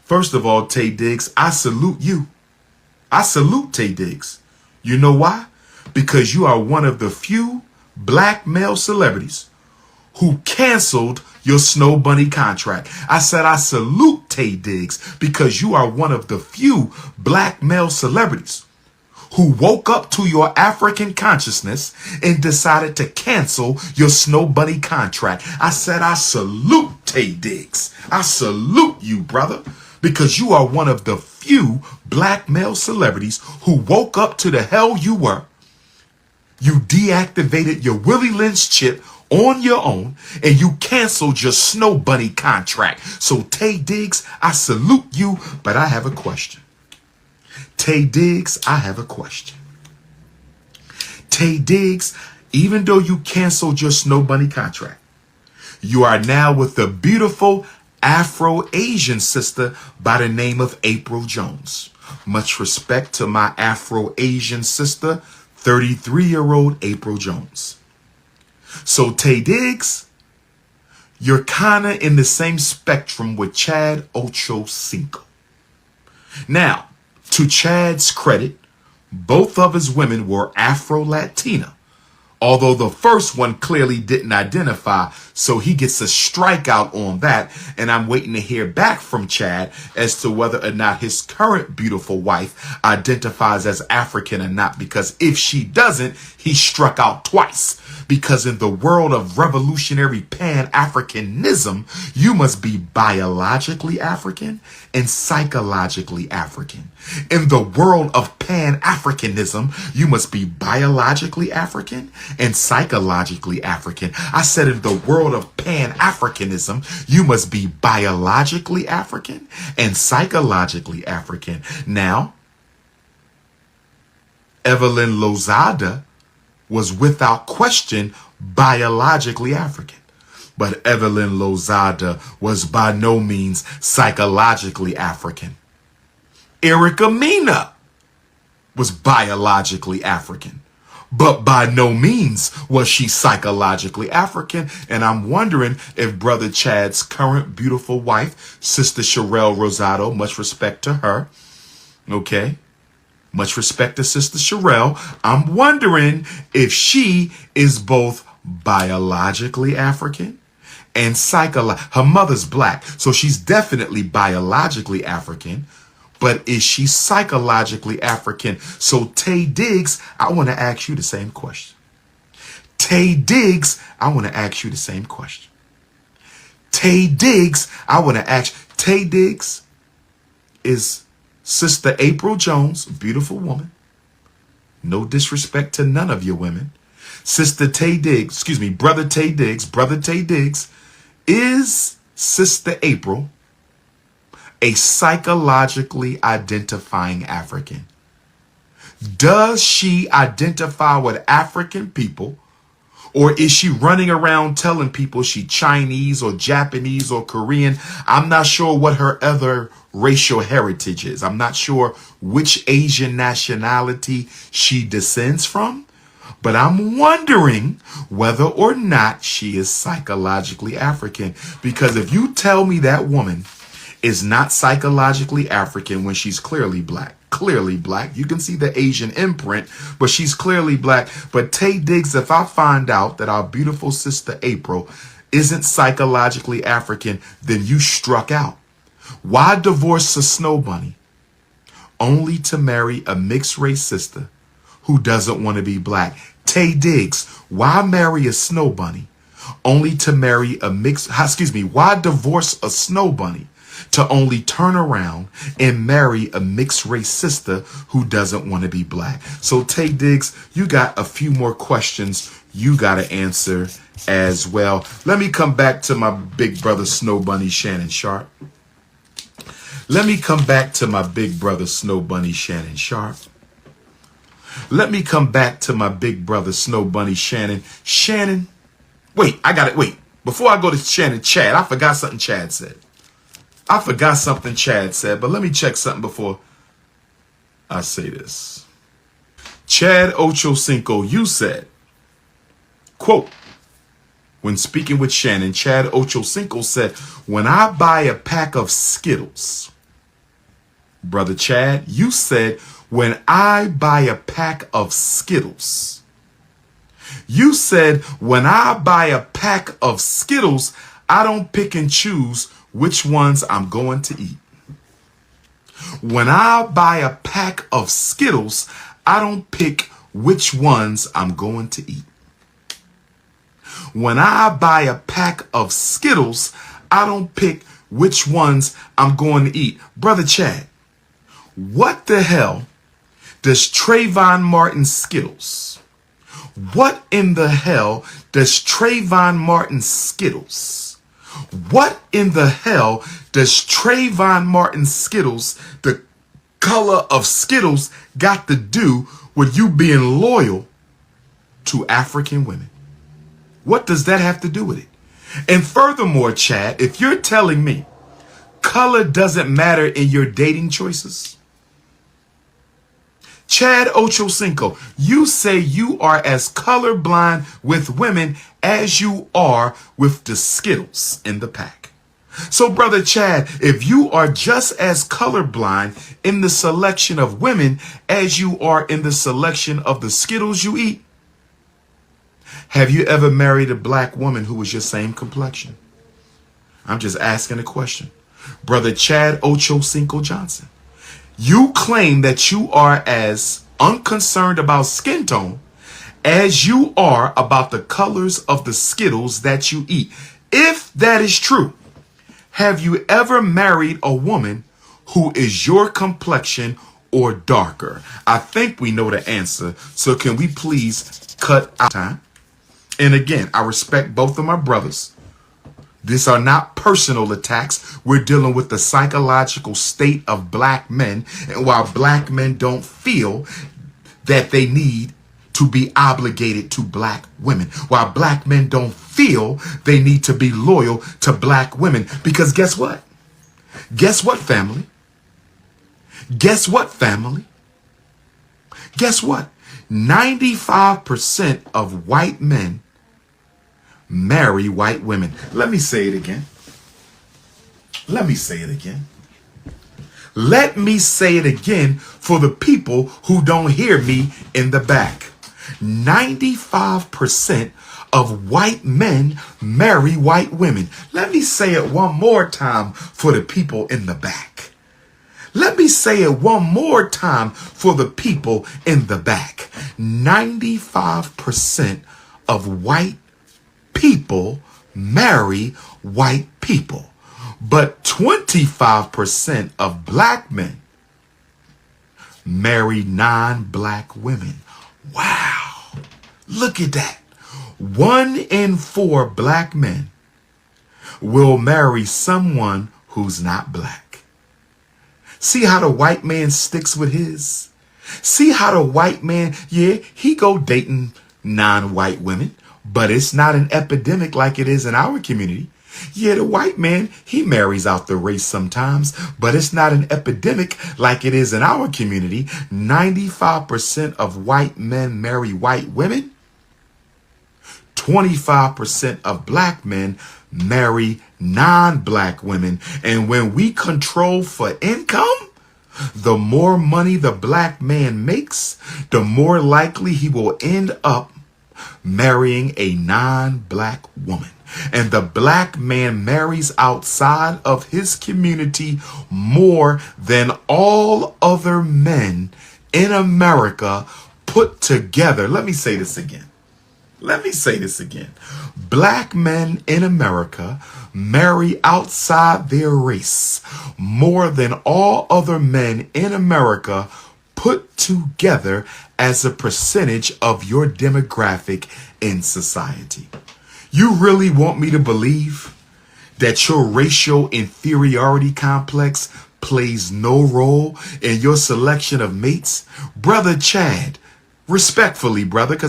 First of all, Taye Diggs, I salute you. I salute Taye Diggs. You know why? Because you are one of the few black male celebrities who canceled your Snow Bunny contract. I said I salute Taye Diggs because you are one of the few black male celebrities who woke up to your African consciousness and decided to cancel your Snow Bunny contract. I said I salute Taye Diggs. I salute you, brother, because you are one of the few black male celebrities who woke up to the hell you were. You deactivated your Willie Lynch chip on your own and you canceled your Snow Bunny contract. So Taye Diggs, I salute you, but I have a question. Taye Diggs, I have a question. Taye Diggs, even though you canceled your Snow Bunny contract, you are now with a beautiful Afro-Asian sister by the name of April Jones. Much respect to my Afro-Asian sister, 33-year-old April Jones. So Taye Diggs, you're kind of in the same spectrum with Chad Ochocinco. Now, to Chad's credit, both of his women were Afro-Latina, although the first one clearly didn't identify, so he gets a strikeout on that, and I'm waiting to hear back from Chad as to whether or not his current beautiful wife identifies as African or not, because if she doesn't, he struck out twice. Because in the world of revolutionary Pan-Africanism, you must be biologically African and psychologically African. In the world of Pan-Africanism, you must be biologically African and psychologically African. I said in the world of Pan-Africanism, you must be biologically African and psychologically African. Now, Evelyn Lozada was without question biologically African. But Evelyn Lozada was by no means psychologically African. Erica Mena was biologically African, but by no means was she psychologically African. And I'm wondering if Brother Chad's current beautiful wife, Sister Sherelle Rosado, much respect to her, okay? Much respect to Sister Sherelle. I'm wondering if she is both biologically African and her mother's black, so she's definitely biologically African, but is she psychologically African? So Taye Diggs, I want to ask you the same question. Taye Diggs, I want to ask you the same question. Taye Diggs, I want to ask, Taye Diggs is Sister April Jones, beautiful woman. No disrespect to none of your women. Sister Taye Diggs, Brother Taye Diggs, is Sister April a psychologically identifying African? Does she identify with African people, or is she running around telling people she Chinese or Japanese or Korean? I'm not sure what her other racial heritage is. I'm not sure which Asian nationality she descends from, but I'm wondering whether or not she is psychologically African. Because if you tell me that woman is not psychologically African when she's clearly black, you can see the Asian imprint, but she's clearly black. But Taye Diggs, if I find out that our beautiful sister April isn't psychologically African, then you struck out. Why divorce a Snow Bunny only to marry a mixed race sister who doesn't want to be black? Taye Diggs, why marry a Snow Bunny only to marry a why divorce a Snow Bunny to only turn around and marry a mixed race sister who doesn't want to be black? So Taye Diggs, you got a few more questions you got to answer as well. Let me come back to my big brother Snow Bunny Shannon Sharp. Let me come back to my big brother Snow Bunny Shannon Sharp. Let me come back to my big brother Snow Bunny Shannon. Shannon, wait, I got it. Wait, before I go to Shannon, Chad, I forgot something Chad said. But let me check something before I say this. Chad Ochocinco, you said, quote, when speaking with Shannon, Chad Ochocinco said, when I buy a pack of Skittles, Brother Chad, you said, when I buy a pack of Skittles. You said, when I buy a pack of Skittles, I don't pick and choose which ones I'm going to eat. When I buy a pack of Skittles, I don't pick which ones I'm going to eat. When I buy a pack of Skittles, I don't pick which ones I'm going to eat. Brother Chad, what the hell does Trayvon Martin Skittles? What in the hell does Trayvon Martin Skittles? What in the hell does Trayvon Martin Skittles, the color of Skittles, got to do with you being loyal to African women? What does that have to do with it? And furthermore, Chad, if you're telling me color doesn't matter in your dating choices, Chad Ochocinco, you say you are as colorblind with women as you are with the Skittles in the pack. So, Brother Chad, if you are just as colorblind in the selection of women as you are in the selection of the Skittles you eat, have you ever married a black woman who was your same complexion? I'm just asking a question. Brother Chad Ochocinco Johnson, you claim that you are as unconcerned about skin tone as you are about the colors of the Skittles that you eat. If that is true, have you ever married a woman who is your complexion or darker? I think we know the answer. So can we please cut out time? And again, I respect both of my brothers. These are not personal attacks. We're dealing with the psychological state of black men. And while black men don't feel that they need to be obligated to black women, while black men don't feel they need to be loyal to black women. Because guess what? Guess what, family? Guess what, family? Guess what? 95% of white men marry white women. Let me say it again. Let me say it again. Let me say it again for the people who don't hear me in the back. 95% of white men marry white women. Let me say it one more time for the people in the back. Let me say it one more time for the people in the back. 95% of white people marry white people, but 25% of black men marry non-black women. Wow, look at that. 1 in 4 black men will marry someone who's not black. See how the white man sticks with his? See how the white man, yeah, he go dating non-white women, but it's not an epidemic like it is in our community. Yeah, the white man, he marries out the race sometimes, but it's not an epidemic like it is in our community. 95% of white men marry white women. 25% of black men marry non-black women. And when we control for income, the more money the black man makes, the more likely he will end up marrying a non-black woman. And the black man marries outside of his community more than all other men in America put together. Let me say this again. Let me say this again. Black men in America marry outside their race more than all other men in America put together as a percentage of your demographic in society. You really want me to believe that your racial inferiority complex plays no role in your selection of mates? Brother Chad, respectfully, brother, 'cause